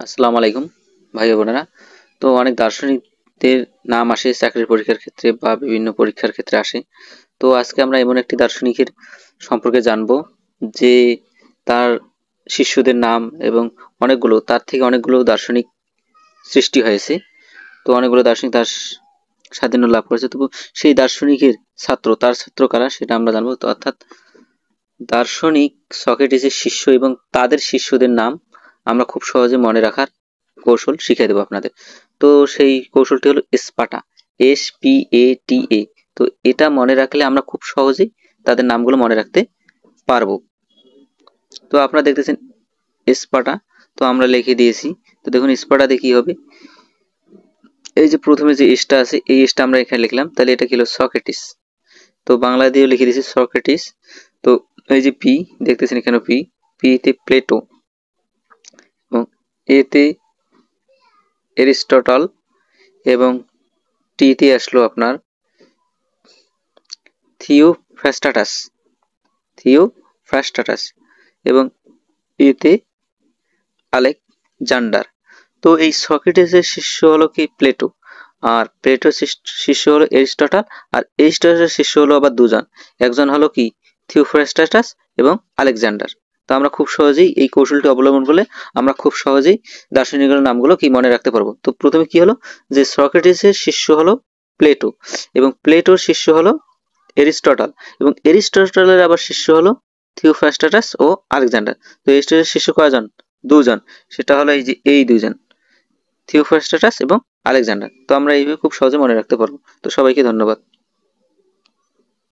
আসসালামু আলাইকুম ভাই ও বোনেরা। তো অনেক দার্শনিকদের নাম আসে চাকরির পরীক্ষার ক্ষেত্রে বা বিভিন্ন পরীক্ষার ক্ষেত্রে আসে। তো আজকে আমরা এমন একটি দার্শনিকের সম্পর্কে জানবো যে তার শিষ্যদের নাম এবং তার থেকে অনেকগুলো দার্শনিক সৃষ্টি হয়েছে। তো অনেকগুলো দার্শনিক তার স্বাধীনতা লাভ করেছে। তবু সেই দার্শনিকের তার ছাত্র কারা সেটা আমরা জানবো। তো অর্থাৎ দার্শনিক সক্রেটিসের শিষ্য এবং তাদের শিষ্যদের নাম আমরা খুব সহজে মনে রাখার কৌশল শিখিয়ে দেবো আপনাদের। তো সেই কৌশলটি হলো স্পার্টা, SPATA। তো এটা মনে রাখলে আমরা খুব সহজেই তাদের নামগুলো মনে রাখতে পারবো। তো আপনারা দেখতেছেন স্পার্টা, তো আমরা লিখে দিয়েছি। তো দেখুন স্পার্টাতে কি হবে, এই যে প্রথমে যে এসটা আছে এই এসটা আমরা এখানে লিখলাম, তাহলে এটা কি হলো সক্রেটিস। তো বাংলা দিয়েও লিখে দিয়েছি সক্রেটিস। তো এই যে পি দেখতেছেন এখানে পি তে প্লেটো এবং এতে এরিস্টটল এবং টিতে আসলো আপনার থিওফ্রাস্টাটাস এবং এতে আলেকজান্ডার। তো এই সক্রেটিসের শিষ্য হলো কি প্লেটো, আর প্লেটোর শিষ্য হলো এরিস্টটল, আর এরিস্টটলের শিষ্য হলো আবার দুজন, একজন হলো কি থিওফ্রাস্টাটাস এবং আলেকজান্ডার। তো আমরা খুব সহজেই এই কৌশলটি অবলম্বন করলে আমরা খুব সহজেই দার্শনিকের নামগুলো কি মনে রাখতে পারবো। তো প্রথমে কি হলো যে সক্রেটিসের শিষ্য হলো প্লেটো এবং প্লেটোর শিষ্য হলো এরিস্টটল এবং এরিস্টটলের আবার শিষ্য হলো থিওফ্রাস্টাটাস ও আলেকজান্ডার। তো এরিস্টটলের শিষ্য কয়জন? দুজন, সেটা হলো এই যে এই দুজন, থিওফ্রাস্টাটাস এবং আলেকজান্ডার। তো আমরা এইভাবে খুব সহজে মনে রাখতে পারবো। তো সবাইকে ধন্যবাদ।